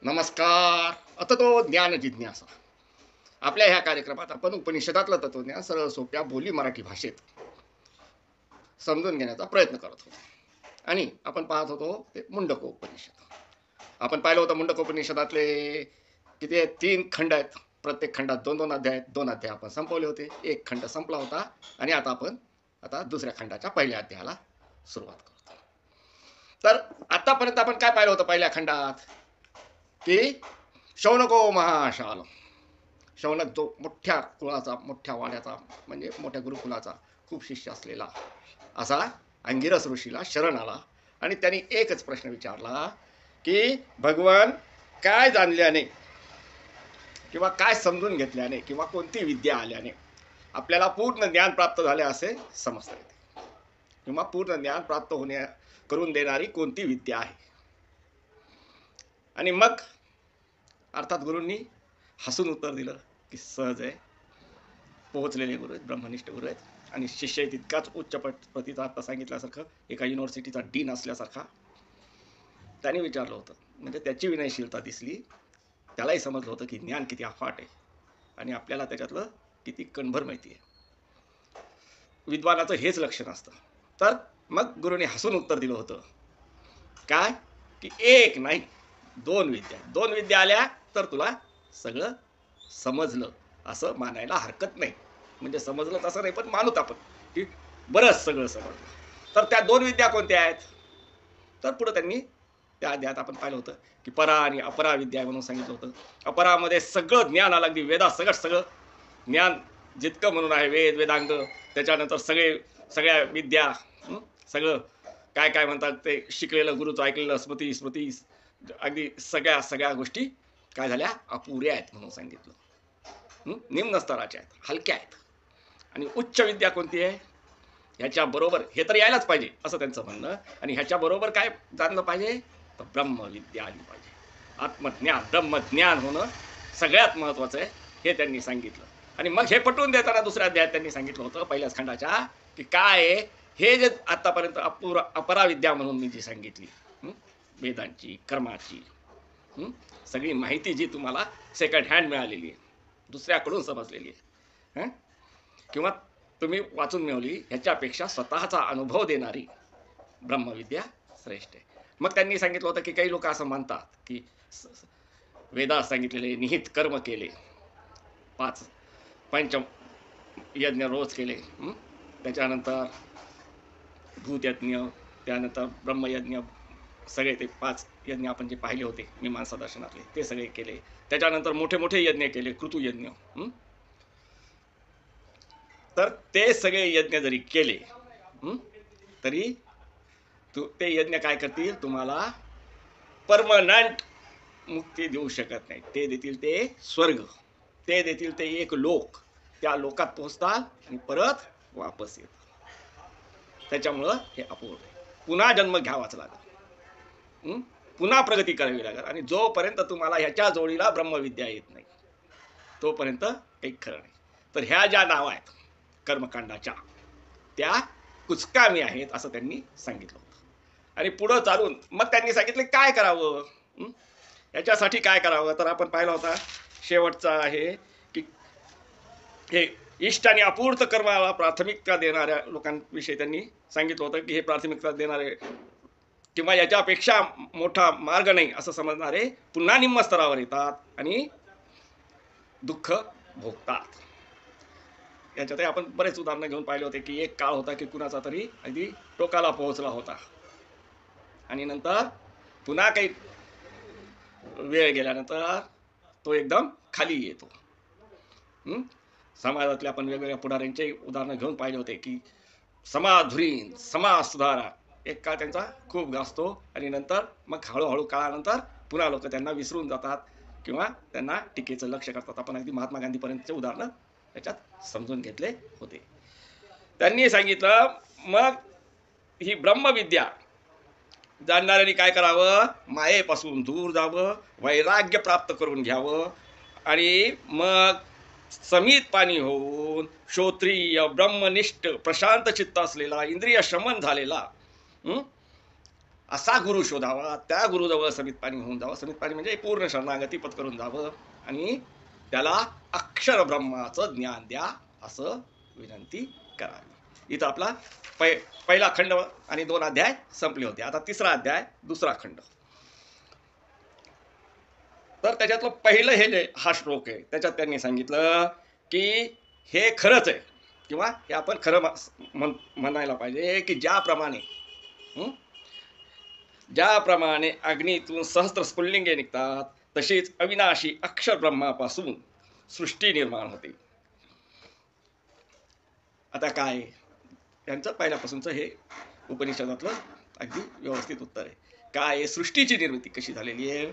नमस्कार. आता तो ज्ञान जिज्ञासा. आपल्या ह्या कार्यक्रमात आपण उपनिषदातलं तत्वज्ञान सरळ सोप्या बोली मराठी भाषेत समजून घेण्याचा प्रयत्न करत होतो. आणि आपण पाहत होतो ते मुंडकोपनिषद. आपण पाहिलं होतं मुंडकोपनिषदातले किती आहेत, 3 खंड आहेत. प्रत्येक खंडात 2-2 अध्याय आहेत. 2 अध्याय आपण संपवले होते. एक खंड संपला होता आणि आता आपण दुसऱ्या खंडाच्या पहिल्या अध्यायाला सुरुवात करतो. तर आतापर्यंत आपण काय पाहिलं होतं पहिल्या खंडात, की शौनको महाशाल. शौनक जो मोठ्या कुळाचा, मोठ्या वाड्याचा, म्हणजे मोठ्या गुरुकुलाचा खूप शिष्य असलेला असा अंगिरस ऋषीला शरण आला आणि त्यांनी एकच प्रश्न विचारला की भगवान काय जाणल्याने किंवा काय समजून घेतल्याने किंवा कोणती विद्या आल्याने आपल्याला पूर्ण ज्ञान प्राप्त झाले असे समजता येते, किंवा पूर्ण ज्ञान प्राप्त करून देणारी कोणती विद्या आहे. आणि मग अर्थात गुरूंनी हसून उत्तर दिलं की सहज आहे, पोहोचलेले गुरु आहेत, ब्रह्मनिष्ठ गुरु आहेत आणि शिष्य तितकाच उच्च प्रतीचा अर्थ सांगितल्यासारखं, एका युनिव्हर्सिटीचा डीन असल्यासारखा त्याने विचारलं होतं. म्हणजे त्याची विनयशीलता दिसली. त्यालाही समजलं होतं की ज्ञान किती अफाट आहे आणि आपल्याला त्याच्यातलं किती कणभर माहिती आहे. विद्वानाचं हेच लक्षण असतं. तर मग गुरुने हसून उत्तर दिलं होतं काय, की एक नाही 2 विद्या आल्या तर तुला सगळं समजलं असं मानायला हरकत नाही. म्हणजे समजलं तसं नाही, पण मानूत आपण की बरंच सगळं समजलं. तर त्या 2 विद्या कोणत्या आहेत, तर पुढे त्यांनी त्या अध्यायात आपण पाहिलं होतं की परा आणि अपरा विद्या म्हणून सांगितलं होतं. अपरामध्ये सगळं ज्ञान आलं, अगदी वेदा सगळं ज्ञान जितकं म्हणून आहे, वेद वेदांग, त्याच्यानंतर सगळ्या विद्या, सगळं काय काय म्हणतात ते शिकलेलं, गुरुचं ऐकलेलं, स्मृती, अगदी सगळ्या गोष्टी काय झाल्या, अपुऱ्या आहेत म्हणून सांगितलं. निम्न स्तराच्या आहेत, हलक्या आहेत. आणि उच्च विद्या कोणती आहे, ह्याच्याबरोबर हे तर यायलाच पाहिजे असं त्यांचं म्हणणं. आणि ह्याच्याबरोबर काय जाणलं पाहिजे, तर ब्रह्मविद्या आली पाहिजे. आत्मज्ञान, ब्रह्मज्ञान होणं सगळ्यात महत्त्वाचं आहे, हे त्यांनी सांगितलं. आणि मग हे पटवून देताना दुसऱ्या अध्यायात त्यांनी सांगितलं होतं पहिल्याच खंडाच्या, की काय आहे हे जे आतापर्यंत अपराविद्या म्हणून मी जी सांगितली, वेदांची, कर्माची सगळी माहिती जी तुम्हाला सेकंड हँड मिळालेली आहे, दुसऱ्याकडून समजलेली आहे, किंवा तुम्ही वाचून मिळवली, ह्याच्यापेक्षा स्वतःचा अनुभव देणारी ब्रह्मविद्या श्रेष्ठ आहे. मग त्यांनी सांगितलं होतं की काही लोक असं म्हणतात की वेदात सांगितलेले निहित कर्म केले, 5 पंच यज्ञ रोज केले, त्याच्यानंतर भूतयज्ञ, त्यानंतर ब्रह्मयज्ञ, सगळे ते 5 यज्ञ आपण जे पाहिले होते मीमांसा दर्शनातले ते सगळे केले. त्याच्यानंतर मोठे यज्ञ केले, कृतुयज्ञ. तर ते सगळे यज्ञ जरी केले तरी ते यज्ञ काय करतील, तुम्हाला परमनंट मुक्ती देऊ शकत नाही. ते देतील ते स्वर्ग, ते देतील ते एक लोक, त्या लोकात पोहोचतात आणि परत वापस येतात. त्याच्यामुळं हे अपूर्ण आहे. पुन्हा जन्म घ्यावाच लागेल, पुन्हा प्रगती करावी लागेल. आणि जोपर्यंत तुम्हाला ह्याच्या जोडीला ब्रह्मविद्या येत नाही तोपर्यंत काही खरं नाही. तर ह्या ज्या नाव आहेत कर्मकांडाच्या, त्या कुचकामी आहेत असं त्यांनी सांगितलं होतं. आणि पुढं चालून मग त्यांनी सांगितले काय करावं, याच्यासाठी काय करावं. तर आपण पाहिलं होता शेवटचा आहे की हे इष्ट आणि अपूर्त कर्माला प्राथमिकता देणाऱ्या लोकांविषयी त्यांनी सांगितलं होतं की हे प्राथमिकता देणारे किंवा याच्यापेक्षा मोठा मार्ग नाही असं समजणारे पुन्हा निम्न स्तरावर येतात आणि दुःख भोगतात. याच्यातही आपण बरेच उदाहरणं घेऊन पाहिले होते की एक काळ होता की कुणाचा तरी अगदी टोकाला पोहोचला होता आणि नंतर पुन्हा काही वेळ गेल्यानंतर तो एकदम खाली येतो. समाजातल्या आपण वेगवेगळ्या पुढाऱ्यांचे उदाहरणं घेऊन पाहिले होते की समाजधुरीण, समाज सुधारा, एक काळ त्यांचा खूप गाजतो आणि नंतर मग हळूहळू काळानंतर पुन्हा लोक त्यांना विसरून जातात किंवा त्यांना टीकेचं लक्ष करतात. आपण अगदी महात्मा गांधीपर्यंतचे उदाहरणं त्याच्यात समजून घेतले होते. त्यांनी सांगितलं मग ही ब्रह्मविद्या जाणणाऱ्यांनी काय करावं, मायेपासून दूर जावं, वैराग्य प्राप्त करून घ्यावं आणि मग समित पाणी होऊन श्रोत्रिय, ब्रह्मनिष्ठ, प्रशांत चित्त असलेला, इंद्रिय शमन झालेला, असा गुरु शोधावा, त्या गुरुजवळ समितपाणी होऊन जावं. समितपाणी म्हणजे पूर्ण शरणागती पत्करून जावं आणि त्याला अक्षर ब्रह्माचं ज्ञान द्या असं विनंती करावी. इथं आपला पहिला खंड आणि 2 अध्याय संपले होते. आता 3रा अध्याय 2रा खंड. तर त्याच्यातलं पहिलं हे जे हा श्लोक आहे त्याच्यात त्यांनी सांगितलं की हे खरंच आहे किंवा हे आपण खरं म्हणायला पाहिजे की ज्याप्रमाणे अग्नीतून सहस्त्र स्फुल्लिंगे निघतात तशीच अविनाशी अक्षर ब्रह्मापासून सृष्टी निर्माण होते. आता काय यांचं पहिल्यापासूनचं हे उपनिषदातलं अगदी व्यवस्थित उत्तर आहे. काय सृष्टीची निर्मिती कशी झालेली आहे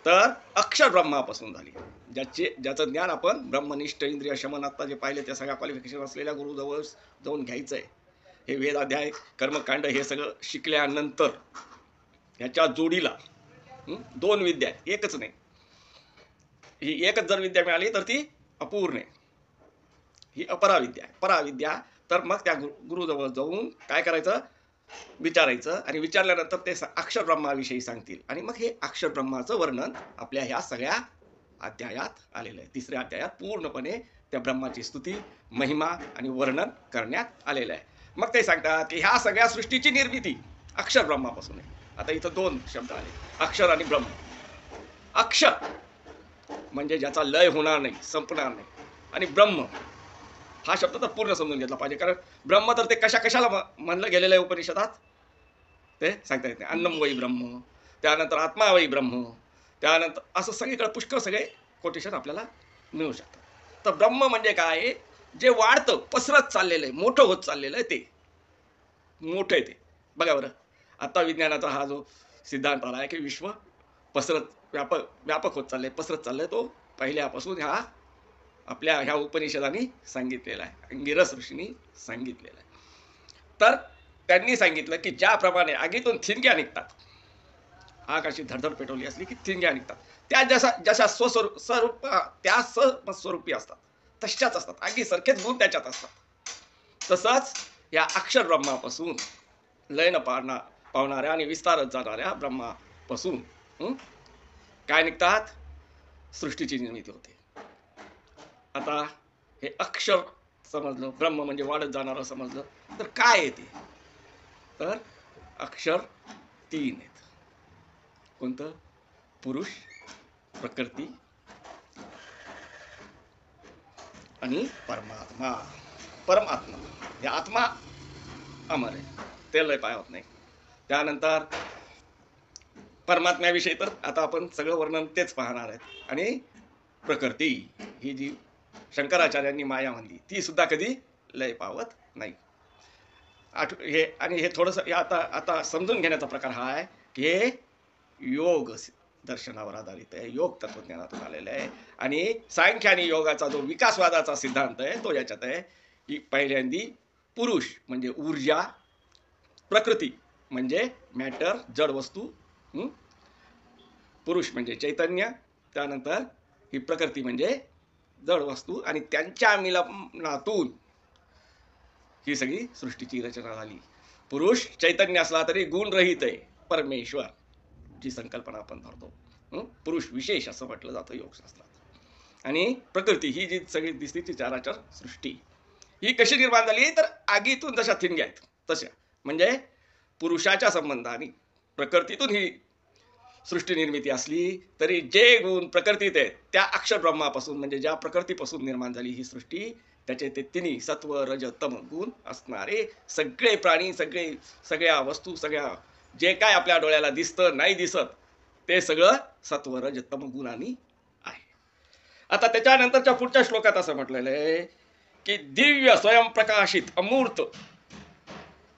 तर अक्षर ब्रह्मापासून झाली. ज्याचं ज्ञान आपण ब्रह्मनिष्ठ इंद्रिय शमन आता जे पाहिले त्या सगळ्या क्वालिफिकेशन असलेल्या गुरुजवळ जाऊन घ्यायचं आहे. हे वेदाध्याय कर्मकांड हे सगळं शिकल्यानंतर ह्याच्या जोडीला 2 विद्या आहेत, एकच नाही. ही एकच जर विद्या मिळाली तर ती अपूर्ण आहे, ही अपराविद्या आहे. पराविद्या तर मग त्या गुरुजवळ जाऊन काय करायचं, विचारायचं आणि विचारल्यानंतर ते अक्षर ब्रह्माविषयी सांगतील आणि मग हे अक्षर ब्रह्माचं वर्णन आपल्या ह्या सगळ्या अध्यायात आलेलं आहे. 3ऱ्या अध्यायात पूर्णपणे त्या ब्रह्माची स्तुती, महिमा आणि वर्णन करण्यात आलेलं आहे. मग ते सांगतात की ह्या सगळ्या सृष्टीची निर्मिती अक्षर ब्रह्मापासून आहे. आता इथं 2 शब्द आले, अक्षर आणि ब्रह्म. अक्षर म्हणजे ज्याचा लय होणार नाही, संपणार नाही, आणि ब्रह्म हा शब्द तर पूर्ण समजून घेतला पाहिजे, कारण ब्रह्म तर ते कशाला म्हणलं गेलेलं आहे उपनिषदात ते सांगता येत नाही. अन्नम वै ब्रह्म, त्यानंतर आत्मा वै ब्रह्म, त्यानंतर असं सगळीकडे पुष्कळ सगळे कोटेशन आपल्याला मिळू शकतात. तर ब्रह्म म्हणजे काय, जे वाढतं, पसरत चाललेलं आहे, मोठं होत चाललेलं आहे, ते मोठं आहे. ते बघा बरं, आता विज्ञानाचा हा जो सिद्धांत आला आहे की विश्व पसरत व्यापक होत चाललंय, पसरत चाललंय, तो पहिल्यापासून ह्या आपल्या ह्या उपनिषदांनी सांगितलेला आहे, अंगिरस ऋषींनी सांगितलेला आहे. तर त्यांनी सांगितलं की ज्याप्रमाणे आगीतून थिंग्या निघतात, आग अशी धडधड पेटवली असली की थिंग्या निघतात, त्या जशा स्वस्वरूपी असतात तशाच असतात, आगीसारखेच गुण त्याच्यात असतात. तसंच या अक्षर ब्रह्मापासून लय न पावणाऱ्या आणि विस्तारत जाणाऱ्या ब्रह्मापासून काय निघतात, सृष्टीची निर्मिती होते. आता हे अक्षर समजलं, ब्रह्म म्हणजे वाढत जाणारं समजलं, तर काय आहे ते, तर अक्षर 3 आहेत. कोणतं, पुरुष, प्रकृती आणि परमात्मा. परमात्मा हे आत्मा अमर आहे, ते लय पाय होत नाही. त्यानंतर परमात्म्याविषयी तर आता आपण सगळं वर्णन तेच पाहणार आहेत. आणि प्रकृती ही जी शंकराचार्यांनी माया म्हणली, ती सुद्धा कधी लय पावत नाही. हे थोडंसं आता समजून घेण्याचा प्रकार हा आहे की हे योग दर्शनावर आधारित आहे, योग तत्वज्ञानातून आलेलं आहे. आणि सांख्य आणि योगाचा जो विकासवादाचा सिद्धांत आहे तो याच्यात आहे की पहिल्यांदी पुरुष म्हणजे ऊर्जा, प्रकृती म्हणजे मॅटर, जड वस्तू, पुरुष म्हणजे चैतन्य, त्यानंतर ही प्रकृती म्हणजे जड वस्तू, आणि त्यांच्या मिलनातून ही सगळी सृष्टीची रचना झाली. पुरुष चैतन्य असला तरी गुणरहित आहे, परमेश्वर जी संकल्पना आपण धरतो, पुरुष विशेष असं म्हटलं जातं योगशास्त्रात. आणि प्रकृती ही जी सगळी दिसते ती चराचर सृष्टी, ही कशी निर्माण झाली, तर आगीतून जशा थिंग्या आहेत तशा, म्हणजे पुरुषाच्या संबंधाने प्रकृतीतून ही सृष्टी निर्मिती असली तरी जे गुण प्रकृतीत आहेत त्या अक्षर ब्रह्मापासून, म्हणजे ज्या प्रकृतीपासून निर्माण झाली ही सृष्टी, त्याचे ते तिन्ही सत्व रज तम गुण असणारे सगळे प्राणी, सगळ्या वस्तू, सगळ्या जे काय आपल्या डोळ्याला दिसतं नाही दिसत ते सगळं सत्व रज तम गुणांनी आहे. आता त्याच्यानंतरच्या पुढच्या श्लोकात असं म्हटलेलं आहे की दिव्य स्वयंप्रकाशित अमूर्त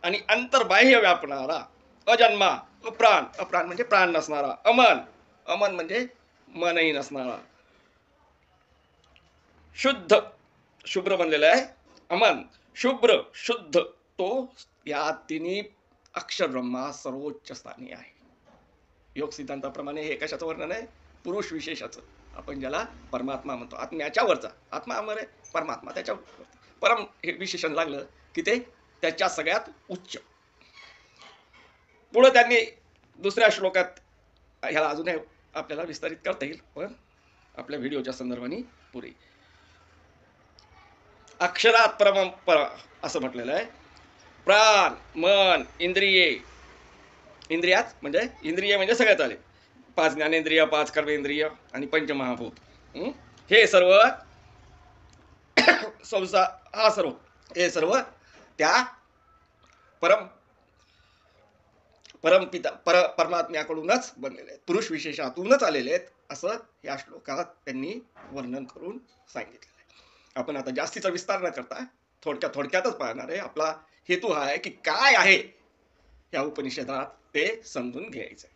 आणि अंतर्बाह्य व्यापणारा, अजन्मा, अप्राण, अप्राण म्हणजे प्राण नसणारा, अमन, अमन म्हणजे मनही नसणारा, शुद्ध, शुभ्र बनलेला आहे, अमन, शुभ्र, शुद्ध, तो या तिन्ही अक्षर ब्रह्मा सर्वोच्च स्थानी आहे. योग सिद्धांताप्रमाणे हे कशाचं वर्णन आहे, पुरुष विशेषाचं, आपण ज्याला परमात्मा म्हणतो, आत्म्याच्या वरचा, आत्मा अमर आहे, परमात्मा त्याच्या परम हे विशेषण लागलं की ते त्याच्या सगळ्यात उच्च. पुढे त्यांनी दुसऱ्या श्लोकात ह्याला अजूनही आपल्याला विस्तारित करता येईल, पण आपल्या व्हिडिओच्या संदर्भाने पुरे. अक्षरात परम असं म्हटलेलं आहे. प्राण, मन, इंद्रियात म्हणजे इंद्रिय म्हणजे सगळ्यात आले, 5 ज्ञानेंद्रिय, 5 कर्मेंद्रिय आणि पंचमहाभूत. हे सर्व हा सर्व हे सर्व त्या परमात्म्याकडूनच बनलेले आहेत, पुरुष विशेषातूनच आलेले आहेत, असं या श्लोकात त्यांनी वर्णन करून सांगितलेलं आहे. आपण आता जास्तीचा विस्तार न करता थोडक्यातच पाहणार आहे. आपला हेतू हा आहे की काय आहे या उपनिषदात ते समजून घ्यायचं.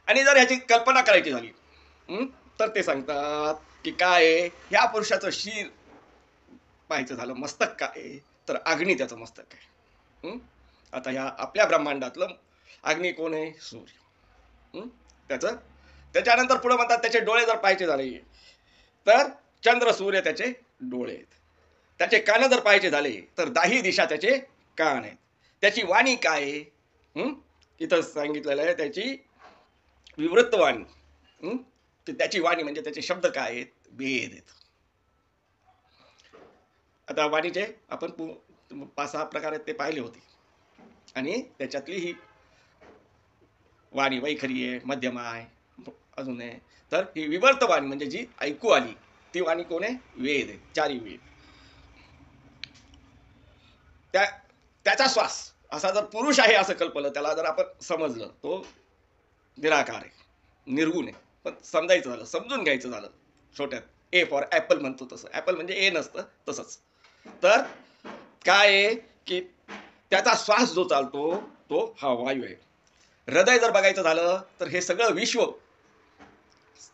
आणि जर ह्याची कल्पना करायची झाली तर ते सांगतात की काय आहे, ह्या पुरुषाचं शिर पाहायचं झालं, मस्तक काय तर अग्नी त्याचं मस्तक आहे. आता ह्या आपल्या ब्रह्मांडातलं अग्नी कोण आहे? सूर्य. त्याच्यानंतर पुढे म्हणतात त्याचे डोळे जर पाहायचे झाले तर चंद्र सूर्य त्याचे डोळे आहेत. त्याचे कान जर पाहायचे झाले तर 10 दिशा त्याचे कान आहेत. त्याची वाणी काय आहे? इथं सांगितलेलं आहे त्याची विवृत्त वाणी. त्याची वाणी म्हणजे त्याचे शब्द काय आहेत? वेद आहेत. आता वाणीचे आपण 5-6 प्रकार आहेत ते पाहिले होते, आणि त्याच्यातली ही वाणी वैखरी आहे, मध्यम आहे, अजून आहे. तर ही विवर्त वाणी म्हणजे जी ऐकू आली ती वाणी कोण आहे? वेद आहे, 4 वेद. त्याचा श्वास असा जर पुरुष आहे असं कल्पलं, त्याला जर आपण समजलं, तो निराकार आहे, निर्गुण आहे. पण समजायचं झालं, समजून घ्यायचं झालं छोट्यात, ए फॉर ॲपल म्हणतो तसं, ॲपल म्हणजे ए नसतं तसंच. तर काय आहे की त्याचा श्वास जो चालतो तो हा वायू आहे. हृदय जर बघायचं झालं तर हे सगळं विश्व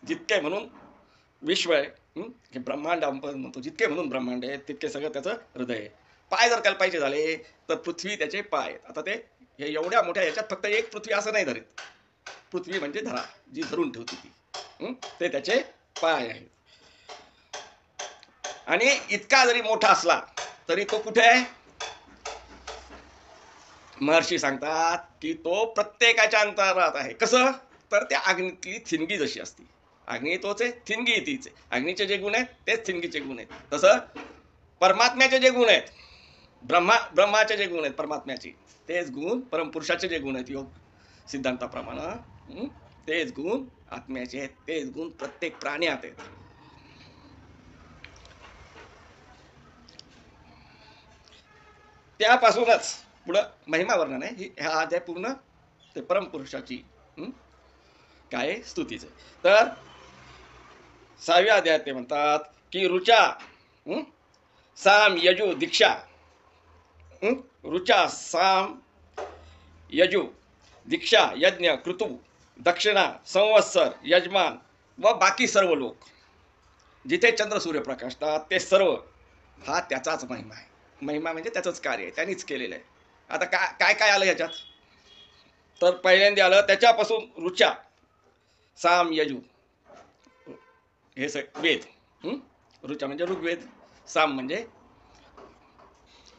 जितके म्हणून विश्व आहे, हे ब्रह्मांड आपण म्हणतो, जितके म्हणून ब्रह्मांड आहे तितके सगळं त्याचं हृदय आहे. पाय जर कल्पायचे झाले तर पृथ्वी त्याचे पाय आहेत. आता ते हे एवढ्या मोठ्या याच्यात फक्त एक पृथ्वी असं नाही धरत, पृथ्वी म्हणजे धरा जी धरून ठेवते ती, ते त्याचे पाय आहेत. आणि इतका जरी मोठा असला तरी तो कुठे आहे? महर्षी सांगतात की तो प्रत्येकाच्या अंतरात आहे. कसं? तर त्या अग्नीतली थिनगी जशी असते, अग्नी तोच आहे, थिनगी तीच आहे. अग्नीचे जे गुण आहेत तेच थिनगीचे गुण आहेत. तसं परमात्म्याचे जे गुण आहेत, ब्रह्माचे जे गुण आहेत परमात्म्याचे, तेच गुण परमपुरुषाचे जे गुण आहेत योग सिद्धांताप्रमाणे, तेच गुण आत्म्याचे आहेत, तेच गुण प्रत्येक प्राण्यात आहेत. त्यापासूनच पुढं महिमा वर्णन आहे. ह्या अध्याय पूर्ण ते परमपुरुषाची काय स्तुतीच आहे. तर 6व्या अध्यायात ते म्हणतात की रुचा साम यजु दीक्षा, रुचा साम यजु दीक्षा, यज्ञ, कृतु, दक्षिणा, संवत्सर, यजमान व बाकी सर्व लोक जिथे चंद्र सूर्य प्रकाशतात ते सर्व हा त्याचाच महिमा आहे. महिमा म्हणजे त्याचंच कार्य आहे, त्यांनीच केलेलं आहे. आता काय काय आलं ह्याच्यात? तर पहिल्यांदा आलं त्याच्यापासून रुचा साम यजु हे वेद. रुचा म्हणजे ऋग्वेद, साम म्हणजे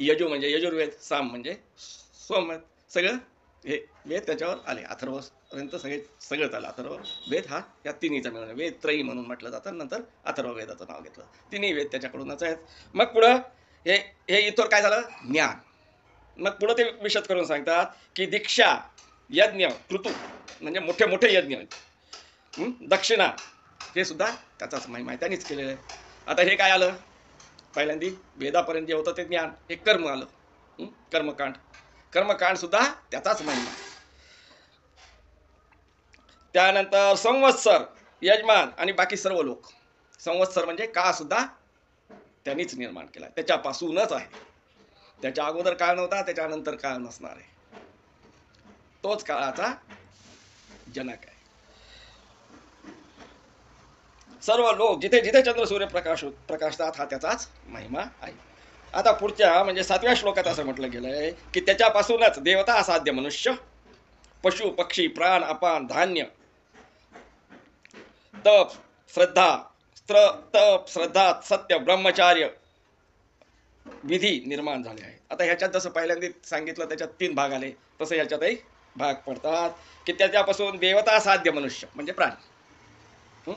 यजु म्हणजे यजुर्वेद, साम म्हणजे सोमवेद. सगळं हे वेद त्याच्यावर आले. अथर्वपर्यंत सगळंच आलं. अथर्व वेद हा या तिन्हीचा मिळून वेद त्रयी म्हणून म्हटलं जातं. नंतर अथर्व वेदाचं नाव घेतलं. तिन्ही वेद त्याच्याकडूनच आहेत. मग पुढं हे इतर काय झालं? ज्ञान. मग पुढं ते विशद करून सांगतात की दीक्षा, यज्ञ, कृतु म्हणजे मोठे मोठे यज्ञ, दक्षिणा हे सुद्धा त्याचाच महिमा आहे, त्यांनीच केलेलं आहे. आता हे काय आलं? पहिल्यांदा वेदापर्यंत जे होतं ते ज्ञान, हे कर्म आलं, कर्मकांड सुद्धा त्याचाच महिमा. त्यानंतर संवत्सर, यजमान आणि बाकी सर्व लोक. संवत्सर म्हणजे काळ सुद्धा त्यांनीच निर्माण केला, त्याच्यापासूनच आहे. त्याच्या अगोदर काळ नव्हता, त्याच्यानंतर काळ नसणार आहे. तोच काळाचा जनक आहे. सर्व लोक जिथे जिथे चंद्र सूर्य प्रकाशतात हा त्याचाच महिमा आहे. आता पुढच्या म्हणजे 7व्या श्लोकात असं म्हटलं गेलंय की त्याच्यापासूनच देवता, असाध्य मनुष्य, पशु, पक्षी, प्राण, अपान, धान्य, तप, श्रद्धा, सत्य, ब्रह्मचार्य विधी निर्माण झाले आहेत. आता ह्याच्यात जसं पहिल्यांदा सांगितलं त्याच्यात 3 भाग आले, तसं ह्याच्यातही भाग पडतात की त्याच्यापासून देवता साध्य मनुष्य म्हणजे प्राणी,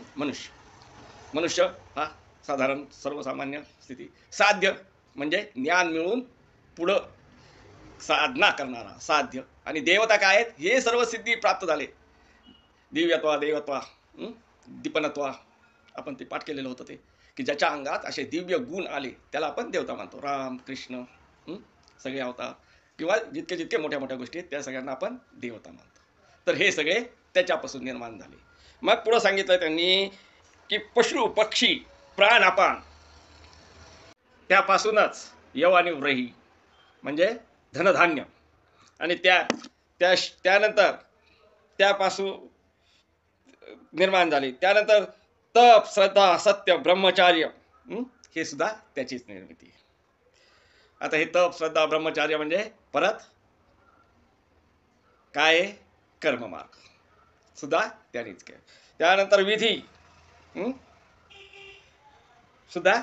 मनुष्य हा साधारण सर्वसामान्य स्थिती, साध्य म्हणजे ज्ञान मिळून पुढं साधना करणारा साध्य, आणि देवता काय आहेत, हे सर्व सिद्धी प्राप्त झाले, दिव्यत्वा देवत्वा, दीपनत्वा, आपण ते पाठ केलेलं होतं ते, की ज्याच्या अंगात असे दिव्य गुण आले त्याला आपण देवता मानतो. राम कृष्ण सगळे अवतार किंवा जितके जितके मोठ्या मोठ्या गोष्टी आहेत त्या सगळ्यांना आपण देवता मानतो. तर हे सगळे त्याच्यापासून निर्माण झाले. मग पुढं सांगितलं त्यांनी की पशु पक्षी प्राण अपान त्यापासूनच यव आणि व्रही म्हणजे धनधान्य, आणि त्यानंतर त्यापासून निर्माण झाले. त्यानंतर तप श्रद्धा सत्य ब्रह्मचार्य, हे सुद्धा त्याचीच निर्मिती. आता हे तप श्रद्धा ब्रह्मचार्य म्हणजे परत काय, कर्ममार्ग सुद्धा त्यानेच केलं. त्यानंतर विधी सुद्धा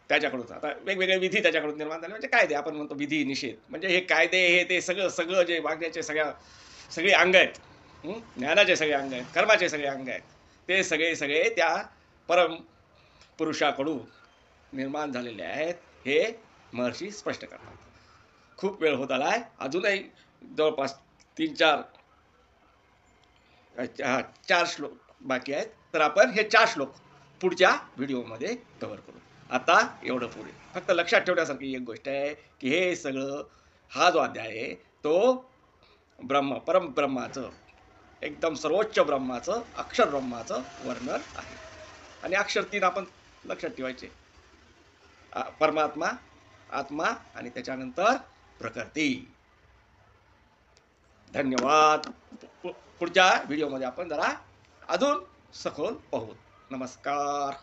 त्याच्याकडून, आता वेगवेगळे विधी त्याच्याकडून निर्माण झाले, म्हणजे कायदे, आपण म्हणतो विधी निषेध, म्हणजे हे कायदे हे ते सगळं जे वागण्याचे सगळे अंग आहेत, ज्ञानाचे सगळे अंग आहेत, कर्माचे सगळे अंग आहेत, ते सगळे त्या परम पुरुषाकडून निर्माण झालेले आहेत, हे महर्षी स्पष्ट करतात. खूप वेळ होत आलाय, अजूनही जवळपास 4 श्लोक बाकी आहेत, तर आपण हे 4 श्लोक पुढच्या व्हिडिओमध्ये कव्हर करू. आता एवढं पुढे फक्त लक्षात ठेवण्यासारखी एक गोष्ट आहे की हे सगळं, हा जो अध्याय आहे तो परमब्रह्माचं, एकदम सर्वोच्च ब्रह्माचं, अक्षर ब्रह्माचं वर्णन आहे. आणि अक्षर 3 आपण लक्षात ठेवायचे, परमात्मा, आत्मा आणि त्याच्यानंतर प्रकृती. धन्यवाद. पुढच्या व्हिडिओमध्ये आपण जरा अजून सखोल पाहू. नमस्कार.